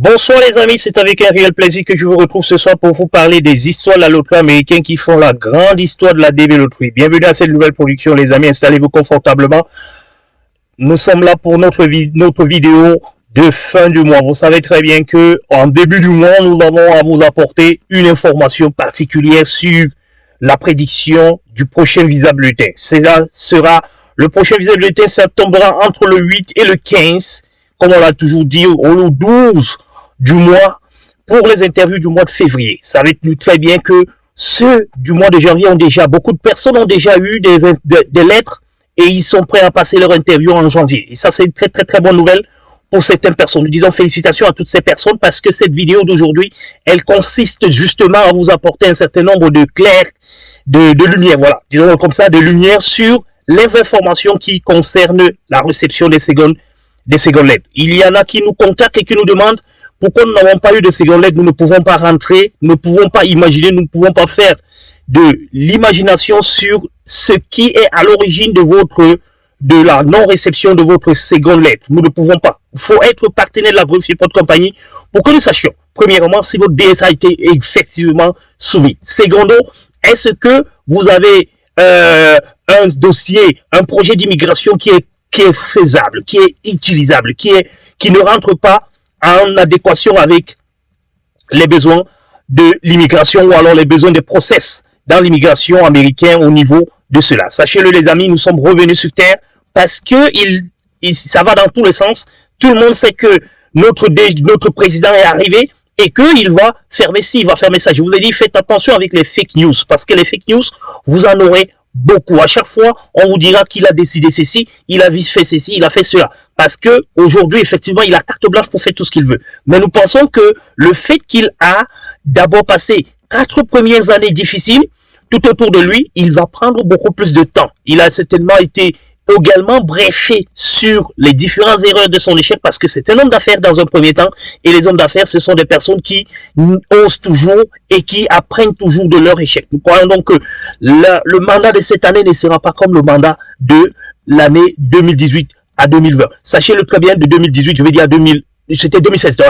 Bonsoir les amis, c'est avec un réel plaisir que je vous retrouve ce soir pour vous parler des histoires de la loterie américaine qui font la grande histoire de la DB Loterie. Bienvenue à cette nouvelle production les amis, installez-vous confortablement. Nous sommes là pour notre vidéo de fin du mois. Vous savez très bien que en début du mois, nous avons à vous apporter une information particulière sur la prédiction du prochain Visa Bulletin. Cela sera le prochain Visa Bulletin, ça tombera entre le 8 et le 15. Comme on l'a toujours dit, au 12 du mois pour les interviews du mois de février. Ça va être très bien que ceux du mois de janvier beaucoup de personnes ont déjà eu des lettres et ils sont prêts à passer leur interview en janvier. Et ça, c'est une très bonne nouvelle pour certaines personnes. Nous disons félicitations à toutes ces personnes parce que cette vidéo d'aujourd'hui, elle consiste justement à vous apporter un certain nombre de lumière, voilà, disons comme ça, de lumière sur les informations qui concernent la réception des secondes lettres. Il y en a qui nous contactent et qui nous demandent pourquoi nous n'avons pas eu de secondes lettres, nous ne pouvons pas rentrer, nous ne pouvons pas imaginer, nous ne pouvons pas faire de l'imagination sur ce qui est à l'origine de la non-réception de votre seconde lettre. Nous ne pouvons pas. Il faut être partenaire de la Growth Report Company pour que nous sachions, premièrement, si votre DS a été effectivement soumis. Secondo, est-ce que vous avez un dossier, un projet d'immigration qui est faisable, qui est utilisable, qui ne rentre pas en adéquation avec les besoins de l'immigration ou alors les besoins des process dans l'immigration américaine au niveau de cela. Sachez-le les amis, nous sommes revenus sur Terre parce que ça va dans tous les sens. Tout le monde sait que notre président est arrivé et qu'il va fermer ci, il va fermer ça. Je vous ai dit, faites attention avec les fake news parce que les fake news, vous en aurez beaucoup. À chaque fois, on vous dira qu'il a décidé ceci, il a vite fait ceci, il a fait cela. Parce que aujourd'hui, effectivement, il a carte blanche pour faire tout ce qu'il veut. Mais nous pensons que le fait qu'il a d'abord passé 4 premières années difficiles, tout autour de lui, il va prendre beaucoup plus de temps. Il a certainement été également brefé sur les différentes erreurs de son échec parce que c'est un homme d'affaires dans un premier temps et les hommes d'affaires ce sont des personnes qui osent toujours et qui apprennent toujours de leur échec. Nous croyons donc que le mandat de cette année ne sera pas comme le mandat de l'année 2018 à 2020. Sachez-le très bien, de 2018, je vais dire à 2016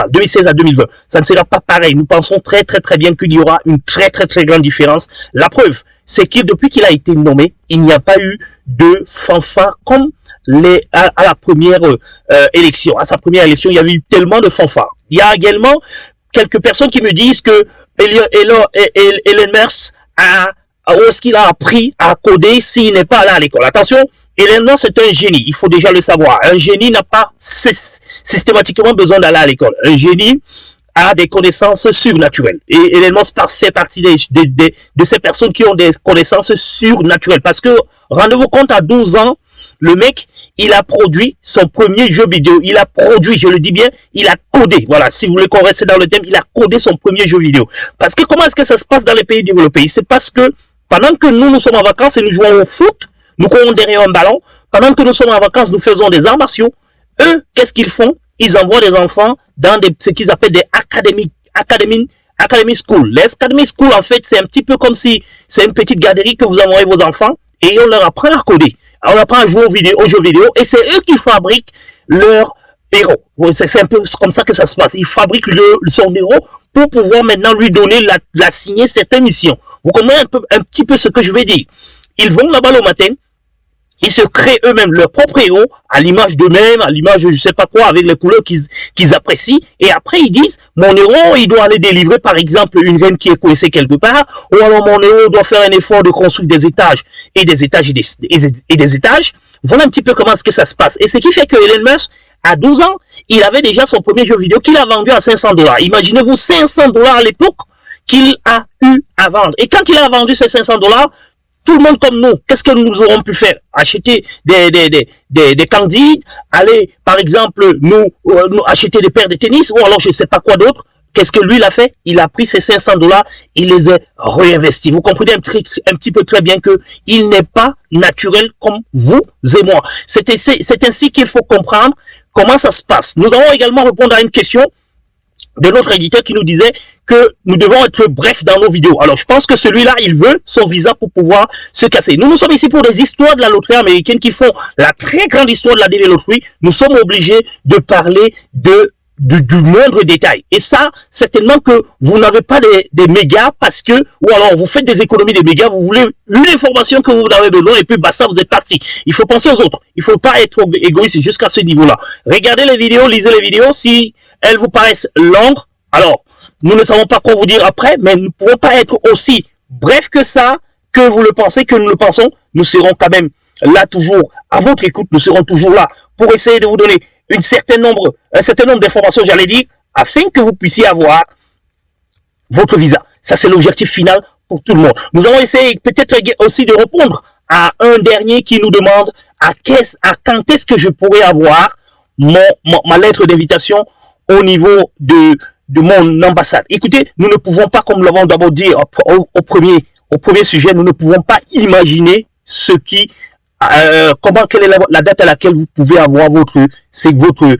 à 2020. Ça ne sera pas pareil. Nous pensons très bien qu'il y aura une très grande différence. La preuve, c'est que depuis qu'il a été nommé, il n'y a pas eu de fanfare comme à la première élection. À sa première élection, il y avait eu tellement de fanfares. Il y a également quelques personnes qui me disent que Elon Musk où est-ce qu'il a appris à coder s'il n'est pas allé à l'école. Attention, Elon Musk est un génie, il faut déjà le savoir. Un génie n'a pas systématiquement besoin d'aller à l'école. Un génie a des connaissances surnaturelles. Et Elon Musk fait partie de ces personnes qui ont des connaissances surnaturelles. Parce que, rendez-vous compte, à 12 ans, le mec, il a produit son premier jeu vidéo. Il a produit, je le dis bien, il a codé. Voilà, si vous voulez qu'on reste dans le thème, il a codé son premier jeu vidéo. Parce que comment est-ce que ça se passe dans les pays développés? C'est parce que pendant que nous sommes en vacances et nous jouons au foot, nous courons derrière un ballon, pendant que nous sommes en vacances, nous faisons des arts martiaux. Eux, qu'est-ce qu'ils font? Ils envoient des enfants dans ce qu'ils appellent des academy school. Les academy school, en fait, c'est un petit peu comme si c'est une petite garderie que vous envoyez vos enfants et on leur apprend à coder. On apprend à jouer aux jeux vidéo et c'est eux qui fabriquent leur héros. C'est un peu comme ça que ça se passe. Ils fabriquent son héros pour pouvoir maintenant lui donner signer certaines missions. Vous comprenez un petit peu ce que je vais dire. Ils vont là-bas le matin, ils se créent eux-mêmes leur propre héros, à l'image d'eux-mêmes, à l'image je sais pas quoi, avec les couleurs qu'ils apprécient. Et après, ils disent, mon héros, il doit aller délivrer, par exemple, une reine qui est coincée quelque part. Ou alors, mon héros doit faire un effort de construire des étages et des étages et des étages. Voilà un petit peu comment est-ce que ça se passe. Et ce qui fait que Elon Musk, à 12 ans, il avait déjà son premier jeu vidéo qu'il a vendu à 500 $. Imaginez-vous 500 $ à l'époque qu'il a eu à vendre. Et quand il a vendu ces 500 $, tout le monde comme nous, qu'est-ce que nous aurons pu faire? Acheter des candies, aller, par exemple, nous acheter des paires de tennis, ou alors je ne sais pas quoi d'autre. Qu'est-ce que lui, il a fait? Il a pris ces 500 $, il les a réinvestis. Vous comprenez un petit peu très bien que il n'est pas naturel comme vous et moi. C'est ainsi qu'il faut comprendre comment ça se passe. Nous allons également répondre à une question de notre éditeur qui nous disait que nous devons être brefs dans nos vidéos. Alors, je pense que celui-là, il veut son visa pour pouvoir se casser. Nous sommes ici pour des histoires de la loterie américaine qui font la très grande histoire de la DB Loterie. Nous sommes obligés de parler de du moindre détail. Et ça, certainement que vous n'avez pas des mégas parce que, ou alors vous faites des économies des mégas, vous voulez une information que vous avez besoin et puis basta, vous êtes parti. Il faut penser aux autres. Il faut pas être égoïste jusqu'à ce niveau-là. Regardez les vidéos, lisez les vidéos. Si elles vous paraissent longues, alors, nous ne savons pas quoi vous dire après, mais nous ne pouvons pas être aussi bref que ça, que vous le pensez, que nous le pensons. Nous serons quand même là toujours à votre écoute. Nous serons toujours là pour essayer de vous donner un certain nombre d'informations, j'allais dire, afin que vous puissiez avoir votre visa. Ça, c'est l'objectif final pour tout le monde. Nous allons essayer peut-être aussi de répondre à un dernier qui nous demande à quand est-ce que je pourrais avoir ma lettre d'invitation au niveau de mon ambassade. Écoutez, nous ne pouvons pas, comme nous l'avons d'abord dit au premier sujet, nous ne pouvons pas imaginer quelle est la date à laquelle vous pouvez avoir votre seconde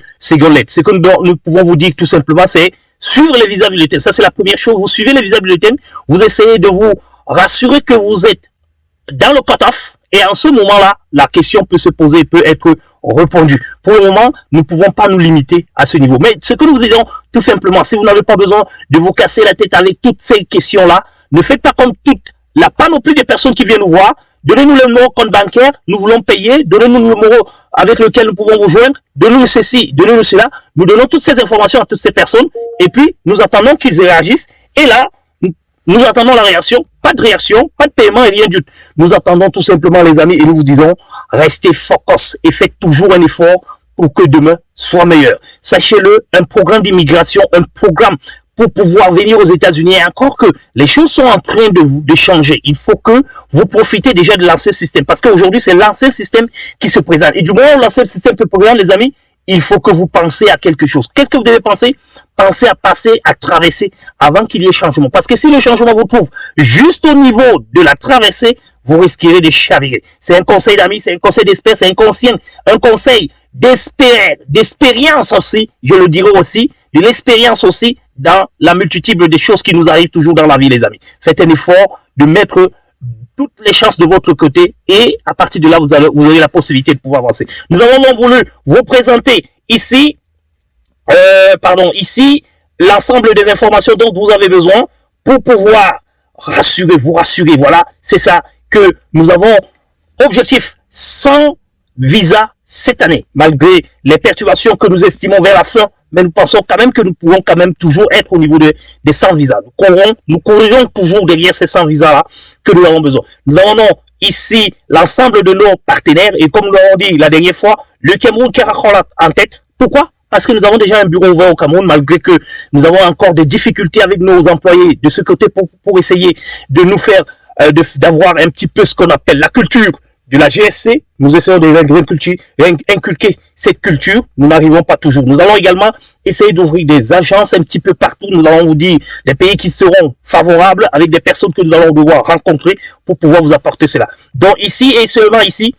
lettre. Ce que nous pouvons vous dire tout simplement, c'est suivre les visas bulletins. Ça, c'est la première chose. Vous suivez les visas bulletins, vous essayez de vous rassurer que vous êtes dans le cut-off, et en ce moment-là, la question peut se poser, peut être répondue. Pour le moment, nous ne pouvons pas nous limiter à ce niveau. Mais ce que nous vous disons, tout simplement, si vous n'avez pas besoin de vous casser la tête avec toutes ces questions-là, ne faites pas comme toute la panoplie des personnes qui viennent nous voir. Donnez-nous le numéro compte bancaire, nous voulons payer, donnez-nous le numéro avec lequel nous pouvons vous joindre, donnez-nous ceci, donnez-nous cela. Nous donnons toutes ces informations à toutes ces personnes, et puis nous attendons qu'ils réagissent, et là, nous attendons la réaction, pas de paiement et rien du tout. Nous attendons tout simplement les amis, et nous vous disons, restez focus et faites toujours un effort pour que demain soit meilleur. Sachez-le, un programme d'immigration, un programme pour pouvoir venir aux États-Unis, et encore que les choses sont en train de changer. Il faut que vous profitez déjà de l'ancien système, parce qu'aujourd'hui, c'est l'ancien système qui se présente. Et du moment où l'ancien système se présente, les amis, il faut que vous pensiez à quelque chose. Qu'est-ce que vous devez penser? Pensez à passer, à traverser avant qu'il y ait changement. Parce que si le changement vous trouve juste au niveau de la traversée, vous risquerez de chavirer. C'est un conseil d'amis, c'est un conseil d'espère, c'est un conseil d'expérience aussi, je le dirai aussi, de l'expérience aussi dans la multitude des choses qui nous arrivent toujours dans la vie, les amis. Faites un effort de mettre toutes les chances de votre côté et à partir de là, vous aurez la possibilité de pouvoir avancer. Nous avons donc voulu vous présenter ici, l'ensemble des informations dont vous avez besoin pour pouvoir vous rassurer. Voilà, c'est ça que nous avons objectif sans visa cette année, malgré les perturbations que nous estimons vers la fin, mais nous pensons quand même que nous pouvons quand même toujours être au niveau des 100 visas. Nous courrons toujours derrière ces 100 visas-là que nous avons besoin. Nous avons ici l'ensemble de nos partenaires, et comme nous l'avons dit la dernière fois, le Cameroun qui raccroche en tête. Pourquoi? Parce que nous avons déjà un bureau ouvert au Cameroun, malgré que nous avons encore des difficultés avec nos employés de ce côté pour essayer de nous faire, d'avoir un petit peu ce qu'on appelle la culture de la GSC. Nous essayons de inculquer cette culture. Nous n'arrivons pas toujours. Nous allons également essayer d'ouvrir des agences un petit peu partout. Nous allons vous dire des pays qui seront favorables avec des personnes que nous allons devoir rencontrer pour pouvoir vous apporter cela. Donc ici et seulement ici,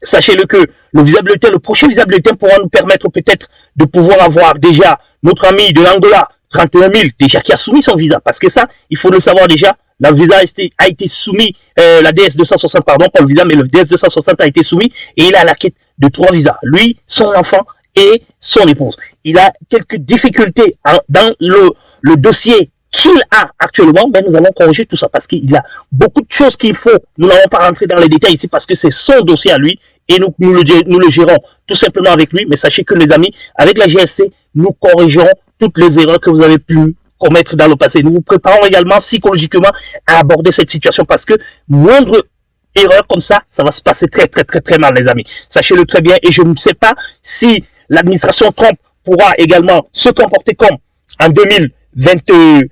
sachez-le que le prochain visa bulletin pourra nous permettre peut-être de pouvoir avoir déjà notre ami de l'Angola, 31 000, déjà qui a soumis son visa. Parce que ça, il faut le savoir déjà, la visa a été soumis, la DS-260, pardon, pas le visa, mais le DS-260 a été soumis et il a la quête de 3 visas. Lui, son enfant et son épouse. Il a quelques difficultés dans le dossier qu'il a actuellement, mais nous allons corriger tout ça parce qu'il a beaucoup de choses qu'il faut. Nous n'allons pas rentrer dans les détails ici parce que c'est son dossier à lui et nous le gérons tout simplement avec lui. Mais sachez que les amis, avec la GSC, nous corrigerons toutes les erreurs que vous avez pu commettre dans le passé. Nous vous préparons également psychologiquement à aborder cette situation parce que moindre erreur comme ça, ça va se passer très mal, les amis. Sachez-le très bien et je ne sais pas si l'administration Trump pourra également se comporter comme en 2021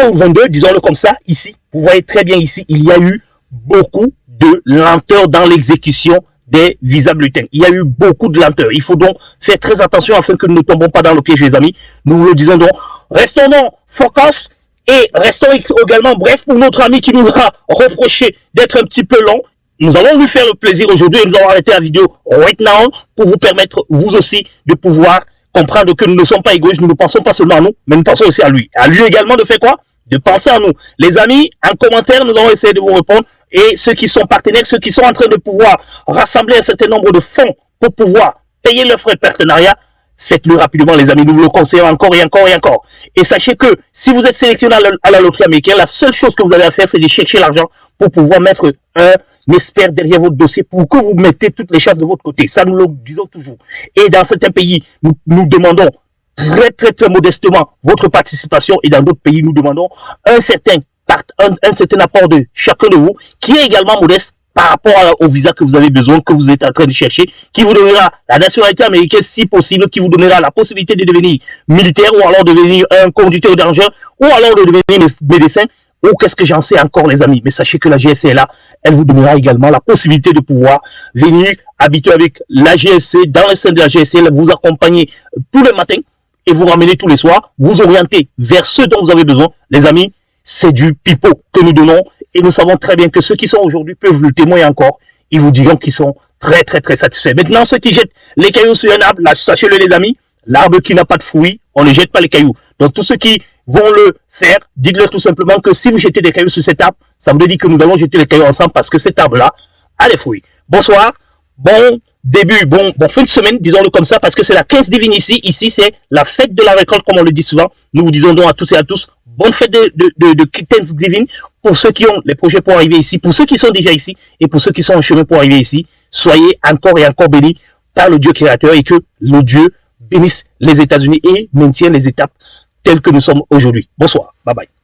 ou 22, disons-le comme ça, ici. Vous voyez très bien ici, il y a eu beaucoup de lenteur dans l'exécution des visas bulletins. Il y a eu beaucoup de lenteur. Il faut donc faire très attention afin que nous ne tombons pas dans le piège, les amis. Nous vous le disons donc. Restons donc focus et restons également bref pour notre ami qui nous a reproché d'être un petit peu long. Nous allons lui faire le plaisir aujourd'hui et nous allons arrêter la vidéo right now pour vous permettre, vous aussi, de pouvoir comprendre que nous ne sommes pas égoïstes, nous ne pensons pas seulement à nous, mais nous pensons aussi à lui. À lui également de faire quoi? De penser à nous. Les amis, en commentaire, nous allons essayer de vous répondre. Et ceux qui sont partenaires, ceux qui sont en train de pouvoir rassembler un certain nombre de fonds pour pouvoir payer leurs frais de partenariat, faites-le rapidement, les amis. Nous vous le conseillons encore et encore et encore. Et sachez que si vous êtes sélectionné à la loterie américaine, la seule chose que vous avez à faire, c'est de chercher l'argent pour pouvoir mettre un expert derrière votre dossier pour que vous mettez toutes les chances de votre côté. Ça, nous le disons toujours. Et dans certains pays, nous demandons très modestement votre participation, et dans d'autres pays, nous demandons un certain apport de chacun de vous qui est également modeste par rapport au visa que vous avez besoin, que vous êtes en train de chercher, qui vous donnera la nationalité américaine si possible, qui vous donnera la possibilité de devenir militaire ou alors de devenir un conducteur d'engin ou alors de devenir médecin ou qu'est-ce que j'en sais encore, les amis. Mais sachez que la GSC est là, elle vous donnera également la possibilité de pouvoir venir habiter avec la GSC, dans le sein de la GSC, vous accompagner tous les matins et vous ramener tous les soirs, vous orienter vers ce dont vous avez besoin. Les amis, c'est du pipeau que nous donnons et nous savons très bien que ceux qui sont aujourd'hui peuvent le témoigner encore. Ils vous diront qu'ils sont très satisfaits. Maintenant, ceux qui jettent les cailloux sur un arbre, là, sachez-le les amis, l'arbre qui n'a pas de fruits, on ne jette pas les cailloux. Donc tous ceux qui vont le faire, dites-leur tout simplement que si vous jetez des cailloux sur cet arbre, ça veut dire que nous allons jeter les cailloux ensemble parce que cet arbre-là a des fruits. Bonsoir, bon début, bon fin de semaine, disons-le comme ça, parce que c'est la 15 divine ici. Ici, c'est la fête de la récolte, comme on le dit souvent. Nous vous disons donc à tous et à tous, bonne fête de Thanksgiving pour ceux qui ont les projets pour arriver ici, pour ceux qui sont déjà ici et pour ceux qui sont en chemin pour arriver ici. Soyez encore et encore bénis par le Dieu créateur et que le Dieu bénisse les États-Unis et maintienne les étapes telles que nous sommes aujourd'hui. Bonsoir, bye bye.